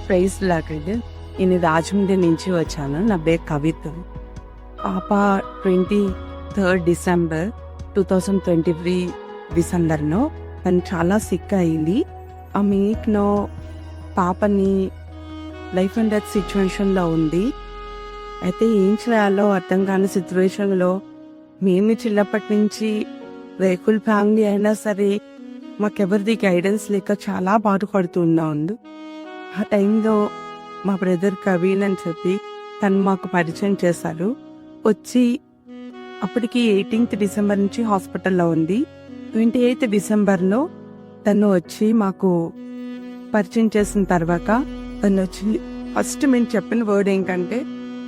Praise లాగండి. నేను రాజమండ్రి నుంచి వచ్చాను. నా పేరు కవిత. పాప 23 డిసెంబర్ 2023 డిసెంబర్లో తను చాలా సిక్ అయింది. ఆ మీట్లో పాపని లైఫ్ అండ్ డెత్ సిచ్యువేషన్లో ఉంది. అయితే ఏం చేయాలో అర్థం కాని సిచ్యువేషన్లో మేము చిన్నప్పటి నుంచి రేకుల ఫ్యామిలీ అయినా సరే మాకెవరిది గైడెన్స్ లేక చాలా బాధపడుతున్నాము. ఆ టైంలో మా బ్రదర్ కవిన్ అని చెప్పి తను మాకు పరిచయం చేశారు. వచ్చి అప్పటికి 18th డిసెంబర్ నుంచి హాస్పిటల్లో ఉంది. 28th డిసెంబర్లో తను వచ్చి మాకు పరిచయం చేసిన తర్వాత తను వచ్చి ఫస్ట్ మేము చెప్పిన వర్డ్ ఏంటంటే,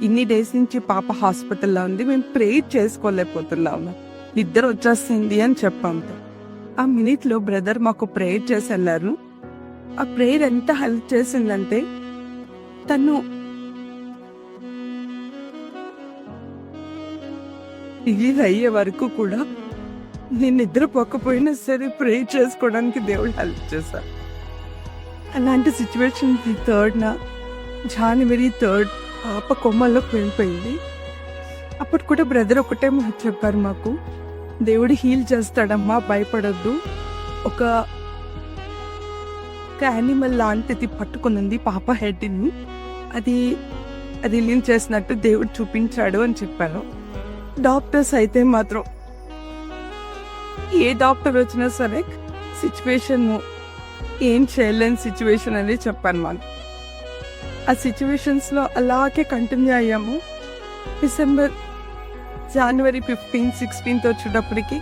ఇన్ని డేస్ నుంచి పాప హాస్పిటల్లో ఉంది, మేము ప్రేయర్ చేసుకోలేకపోతున్నాము, నిద్ర వచ్చేస్తుంది అని చెప్పాము. ఆ మినిట్లో బ్రదర్ మాకు ప్రేయర్ చేసి వెళ్ళారు. ఆ ప్రేయర్ ఎంత హెల్ప్ చేసిందంటే, తను రిలీజ్ అయ్యే వరకు కూడా నేను నిద్రపోకపోయినా సరే ప్రేయర్ చేసుకోవడానికి దేవుడు హెల్ప్ చేశారు. అలాంటి సిచ్యువేషన్ January 3 పాప కొమ్మల్లోకి వెళ్ళిపోయింది. అప్పుడు కూడా బ్రదర్ ఒకటే మాట చెప్పారు మాకు, దేవుడు హీల్ చేస్తాడమ్మా, భయపడద్దు. ఒక యానిమల్ లాంటిది పట్టుకున్నది పాప హెడ్ని, అది రిలీజ్ చేసినట్టు దేవుడు చూపించాడు అని చెప్పాను. డాక్టర్స్ అయితే మాత్రం ఏ డాక్టర్ వచ్చినా సరే సిచ్యువేషన్ ఏం చేయలేని సిచ్యువేషన్ అని చెప్పాను మాకు. ఆ సిచ్యువేషన్స్లో అలాగే కంటిన్యూ అయ్యాము. January 15, 16 వచ్చేటప్పటికి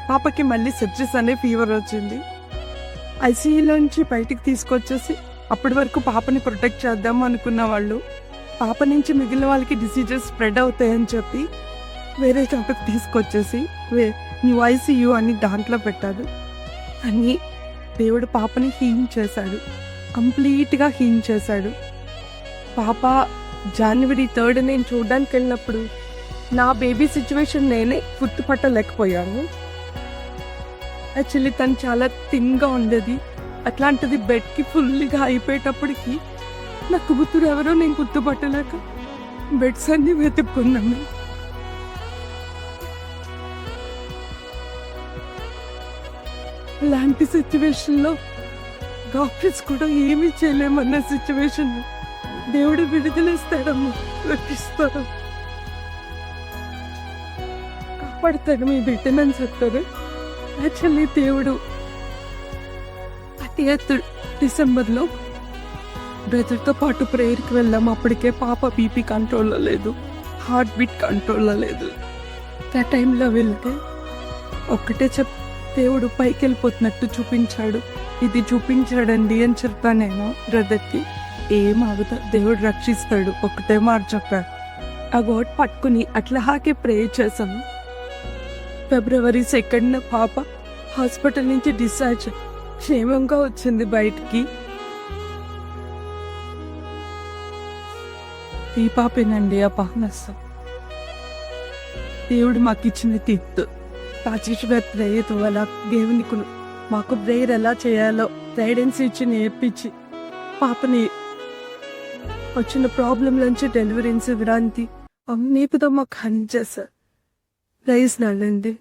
పాపకి మళ్ళీ సెప్సిస్ అనే ఫీవర్ వచ్చింది. ఐసీయూలోంచి బయటికి తీసుకొచ్చేసి అప్పటి వరకు పాపని ప్రొటెక్ట్ చేద్దాము అనుకున్న వాళ్ళు, పాప నుంచి మిగిలిన వాళ్ళకి డిసీజెస్ స్ప్రెడ్ అవుతాయని చెప్పి వేరే చోటకి తీసుకొచ్చేసి న్యూ ఐసీయూ అని దాంట్లో పెట్టారు. అని దేవుడు పాపని హీల్ చేశాడు, కంప్లీట్గా హీల్ చేశాడు. పాప January 3 నేను చూడడానికి వెళ్ళినప్పుడు నా బేబీ సిచ్యువేషన్ నేనే గుర్తుపట్టలేకపోయాను. యాక్చువల్లీ తను చాలా థిన్గా ఉండేది. అట్లాంటిది బెడ్కి ఫుల్గా అయిపోయేటప్పటికి నా కూతురు ఎవరో నేను గుర్తుపట్టలేక బెడ్స్ అన్ని వెతుక్కున్నాము. అలాంటి సిచ్యువేషన్లో డాక్టర్స్ కూడా ఏమీ చేయలేమన్న సిచ్యువేషన్ దేవుడు విడుదలిస్తాడమ్మా, రక్షిస్తాడు, కాపాడుతాడు మీ బిడ్డనని చెప్తారు. యాక్చువల్లీ దేవుడు 30th డిసెంబర్లో బ్రదర్తో పాటు ప్రేయర్కి వెళ్ళాము. అప్పటికే పాప బీపీ కంట్రోల్లో లేదు, హార్ట్ బీట్ కంట్రోల్లో లేదు. ఆ టైంలో వెళ్తే ఒక్కటే దేవుడు పైకి వెళ్ళిపోతున్నట్టు చూపించాడు. ఇది చూపించాడండి అని చెప్తాను నేను బ్రదర్కి. ఏమాగుతా, దేవుడు రక్షిస్తాడు, ఒకటే మాట చెప్పాడు. ఆ గోడ్ పట్టుకుని అట్లాగే ప్రే చేశాము. February 2 పాప హాస్పిటల్ నుంచి డిశ్చార్జ్ క్షేమంగా వచ్చింది బయటికి. ఈ పాపేనండి ఆ పానస్సం. దేవుడు మాకు ఇచ్చిన తీర్పు. రాజేష్ గారి ప్రేయర్ వల్ల దేవునికి మాకు ప్రేయర్ ఎలా చేయాలో గైడెన్స్ ఇచ్చి నేర్పించి పాపని వచ్చిన ప్రాబ్లం నుంచి డెలివరీన్స్ విరాంతి అన్నిటితో మాకు హెల్ప్ చేశారు. ప్రైజ్ నాలండి.